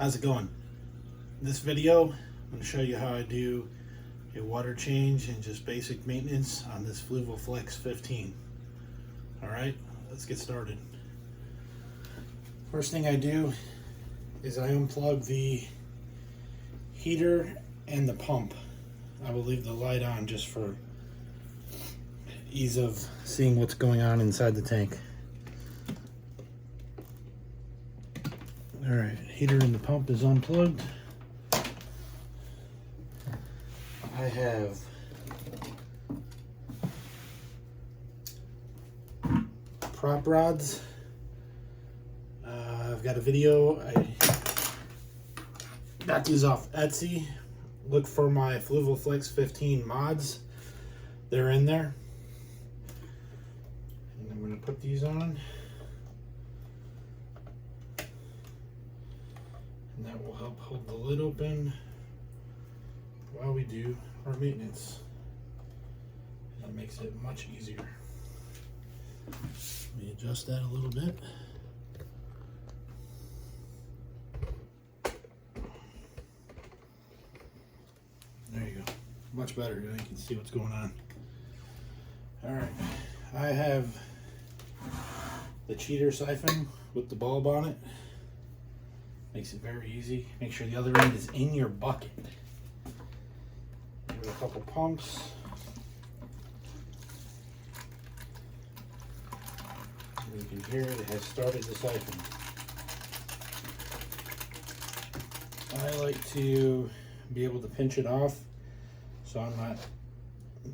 How's it going? In this video, I'm going to show you how I do a water change and just basic maintenance on this Fluval Flex 15. Alright, let's get started. First thing I do is I unplug the heater and the pump. I will leave the light on just for ease of seeing what's going on inside the tank. Alright, heater and the pump is unplugged. I have prop rods. I've got a video. I got these off Etsy. Look for my Fluval Flex 15 mods. They're in there. And I'm going to put these on. And that will help hold the lid open while we do our maintenance. That makes it much easier. Let me adjust that a little bit. There you go. Much better. Now you can see what's going on. Alright. I have the cheater siphon with the bulb on it. Makes it very easy. Make sure the other end is in your bucket. Give it a couple pumps. You can hear it has started the siphon. I like to be able to pinch it off so I'm not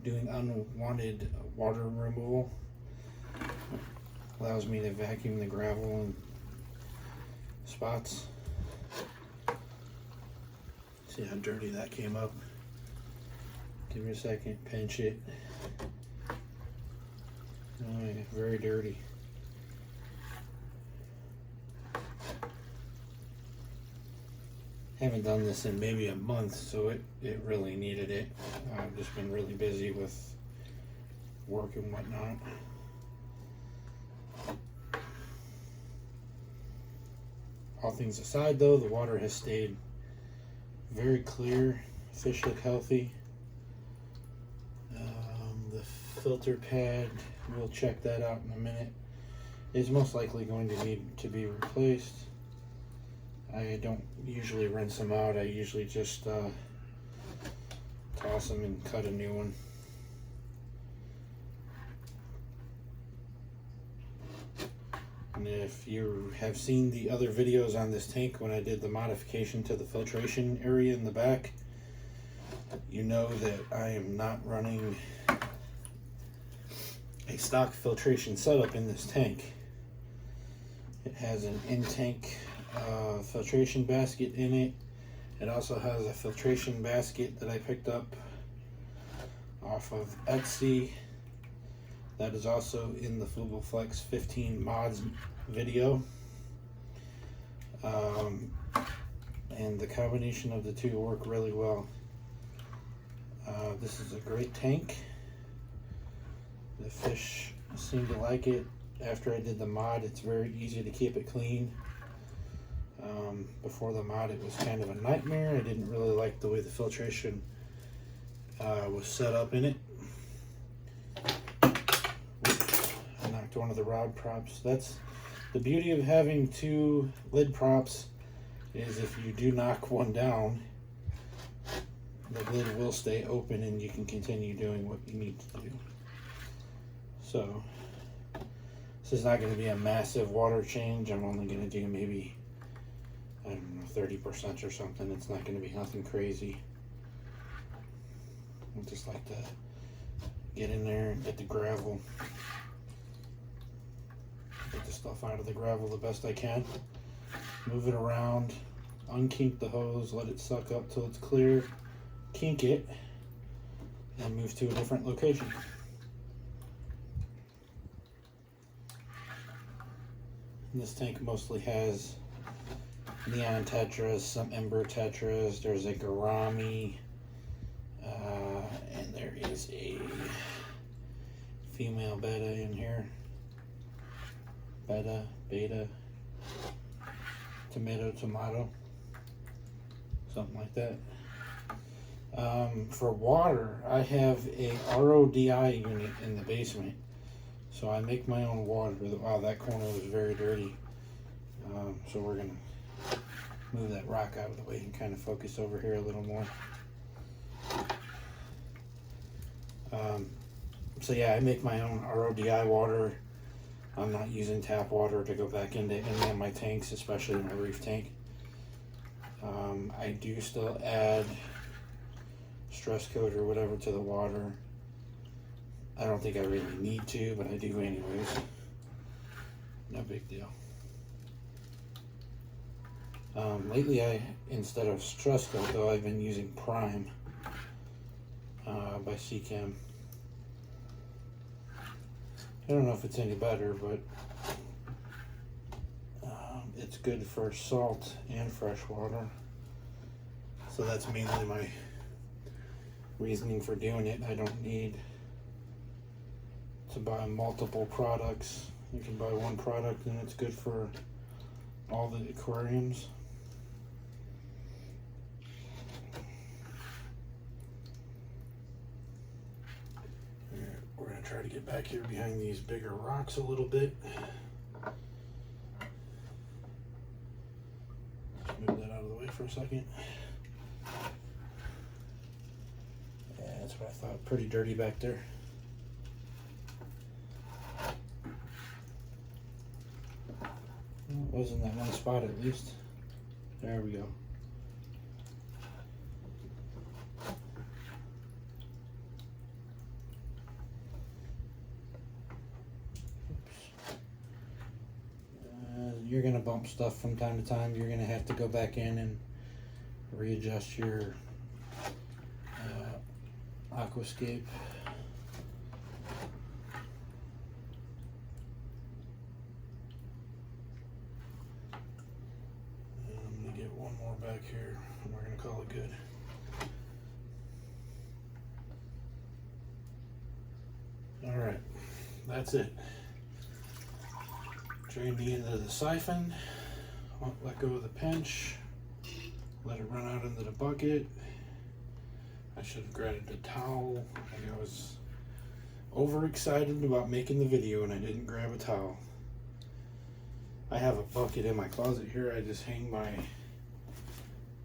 doing unwanted water removal. Allows me to vacuum the gravel and spots. See how dirty that came up. Give me a second, pinch it. Oh yeah, very dirty. Haven't done this in maybe a month, so it really needed it. I've just been really busy with work and whatnot. All things aside though, the water has stayed very clear. Fish look healthy. The filter pad, we'll check that out in a minute, is most likely going to need to be replaced. I don't usually rinse them out. I usually just toss them and cut a new one. And if you have seen the other videos on this tank when I did the modification to the filtration area in the back, you know that I am not running a stock filtration setup in this tank. It has an in-tank filtration basket in it. It also has a filtration basket that I picked up off of Etsy. That is also in the Fluval Flex 15 mods video. And the combination of the two work really well. This is a great tank. The fish seem to like it. After I did the mod, it's very easy to keep it clean. Before the mod, it was kind of a nightmare. I didn't really like the way the filtration was set up in it. I knocked one of the rod props. That's the beauty of having two lid props, is if you do knock one down, the lid will stay open and you can continue doing what you need to do. So this is not going to be a massive water change. I'm only going to do maybe, I don't know, 30% or something. It's not going to be nothing crazy. I just like to get in there and get the gravel, get the stuff out of the gravel the best I can. Move it around, unkink the hose, let it suck up till it's clear, kink it, and move to a different location. And this tank mostly has neon tetras, some ember tetras. There's a gourami, and there is a female betta in here. Beta, tomato. something like that. For water, I have a RODI unit in the basement, so I make my own water. Wow, that corner was very dirty. So we're gonna move that rock out of the way and kind of focus over here a little more. So yeah, I make my own RODI water. I'm not using tap water to go back into any of my tanks, especially my reef tank. I do still add stress coat or whatever to the water. I don't think I really need to, but I do anyways. No big deal. Lately, instead of stress coat though, I've been using Prime by Seachem. I don't know if it's any better, but it's good for salt and fresh water. So that's mainly my reasoning for doing it. I don't need to buy multiple products. You can buy one product and it's good for all the aquariums. We're going to try to get back here behind these bigger rocks a little bit. Just move that out of the way for a second. Yeah, that's what I thought. Pretty dirty back there. It was in that one spot at least. There we go. You're going to bump stuff from time to time. You're going to have to go back in and readjust your aquascape. And I'm going to get one more back here and we're going to call it good. All right, that's it. Drain the end of the siphon, let go of the pinch, let it run out into the bucket. I should have grabbed a towel. I was overexcited about making the video and I didn't grab a towel. I have a bucket in my closet here. I just hang my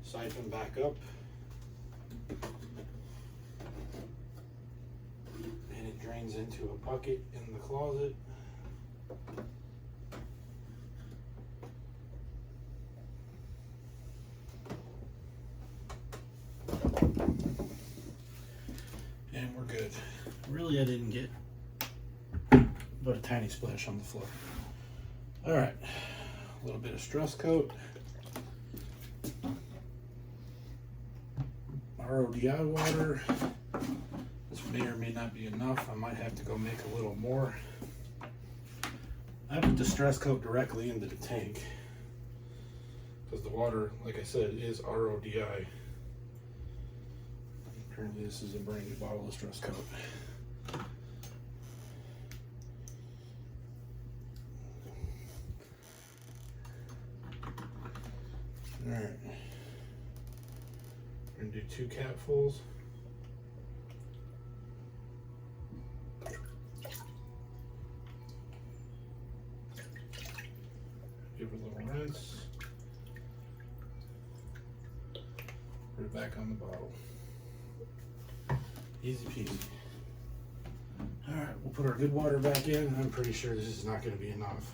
siphon back up and it drains into a bucket in the closet. And we're good. Really, I didn't get but a tiny splash on the floor. All right, a little bit of stress coat. RODI water. This may or may not be enough. I might have to go make a little more. I put the stress coat directly into the tank because the water, like I said, is RODI. Apparently this is a brand new bottle of stress coat. Alright. We're going to do 2 capfuls. Give it a little rinse. Put it back on the bottle. Easy peasy. Alright, we'll put our good water back in. I'm pretty sure this is not going to be enough.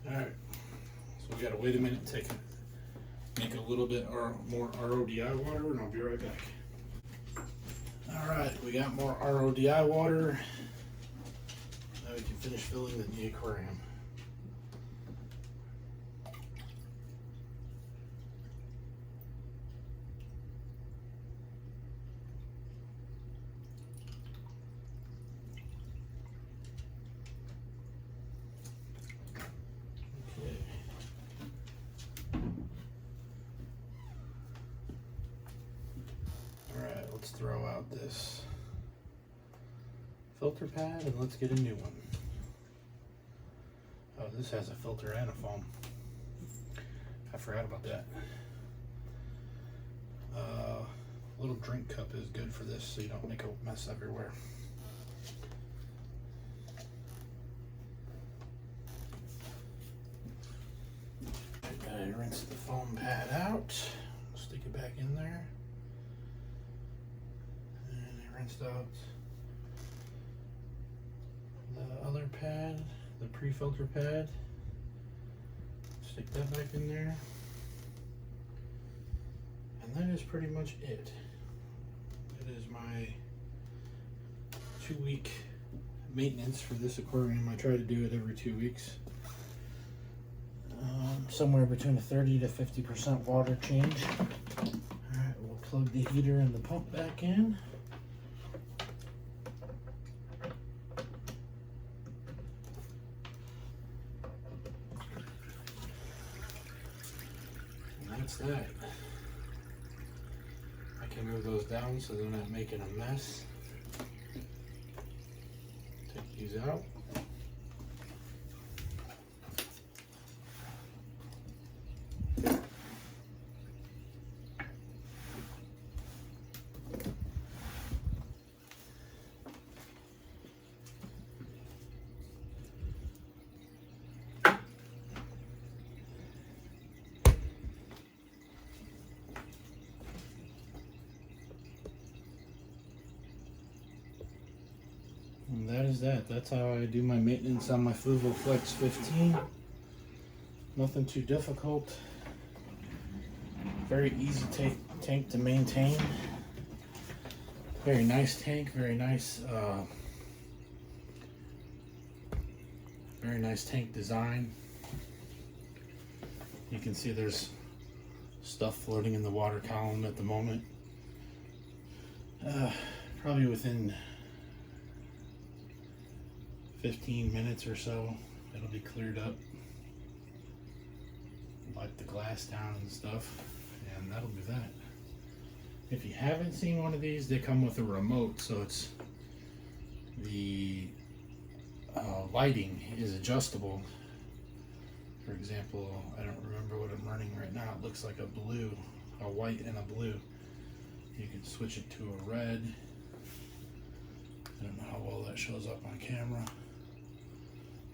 Alright, so we gotta wait a minute and make a little bit more RODI water and I'll be right back. Alright, we got more RODI water. Now we can finish filling the aquarium. let's throw out this filter pad and let's get a new one. Oh, this has a filter and a foam. I forgot about that. Little drink cup is good for this so you don't make a mess everywhere. I rinse the foam pad out, stick it back in there, and I rinsed out the other pad, the pre-filter pad, stick that back in there, and that is pretty much it. It is my 2-week maintenance for this aquarium. I try to do it every 2 weeks. Somewhere between a 30 to 50% water change. Alright, we'll plug the heater and the pump back in. And that's that. I can move those down so they're not making a mess. Take these out. And that is that. That's how I do my maintenance on my Fluval Flex 15. Nothing too difficult. Very easy tank to maintain. Very nice tank. Very nice tank design. You can see there's stuff floating in the water column at the moment. Probably within 15 minutes or so, it'll be cleared up. Wipe the glass down and stuff, and that'll be that. If you haven't seen one of these, they come with a remote, so it's the lighting is adjustable. For example, I don't remember what I'm running right now. It looks like a blue, a white and a blue. You can switch it to a red. I don't know how well that shows up on camera.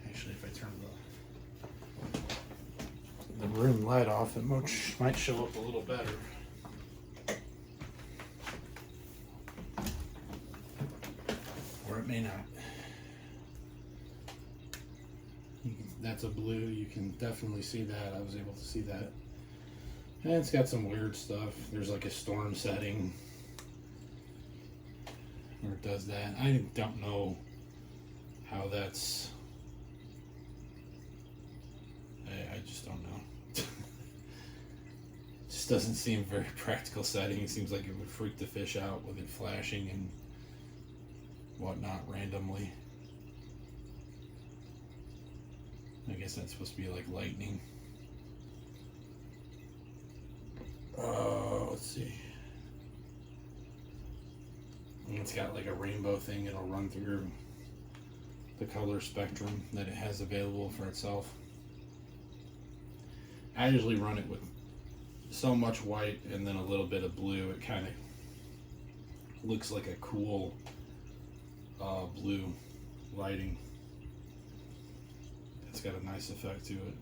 Actually, if I turn the room light off, it might show up a little better. Or it may not. That's a blue. You can definitely see that. I was able to see that. And it's got some weird stuff. There's like a storm setting where it does that. I don't know how that's... I just don't know. It just doesn't seem very practical setting. It seems like it would freak the fish out with it flashing and whatnot randomly. I guess that's supposed to be like lightning. Let's see. And it's got like a rainbow thing. It'll run through the color spectrum that it has available for itself. I usually run it with so much white and then a little bit of blue. It kind of looks like a cool blue lighting. It's got a nice effect to it.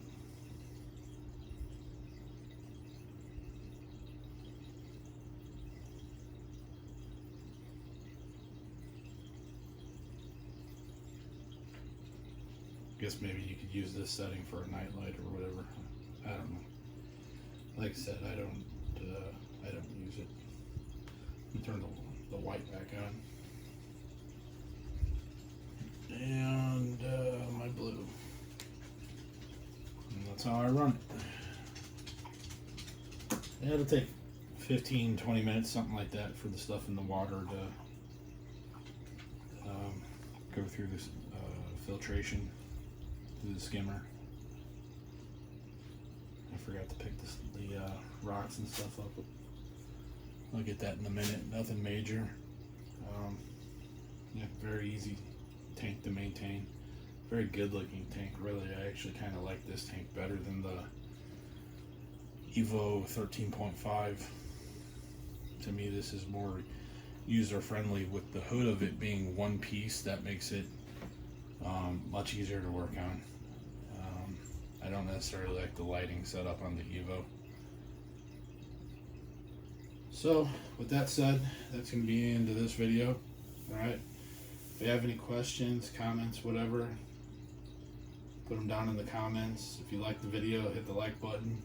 I guess maybe you could use this setting for a night light or whatever. I don't know. Like I said, I don't use it. Let me turn the white back on. And my blue. And that's how I run it. It'll take 15-20 minutes, something like that, for the stuff in the water to go through this filtration through the skimmer. I forgot to pick the rocks and stuff up I'll get that in a minute. Nothing major. Yeah, very easy tank to maintain. Very good looking tank. Really, I actually kind of like this tank better than the Evo 13.5. To me, this is more user friendly. With the hood of it being one piece, that makes it much easier to work on. I don't necessarily like the lighting setup on the Evo. So with that said, that's going to be the end of this video. Alright, if you have any questions, comments, whatever, put them down in the comments. If you like the video, hit the like button.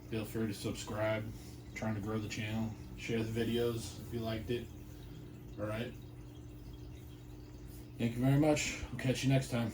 Feel free to subscribe. I'm trying to grow the channel. Share the videos if you liked it. Alright, thank you very much. I'll catch you next time.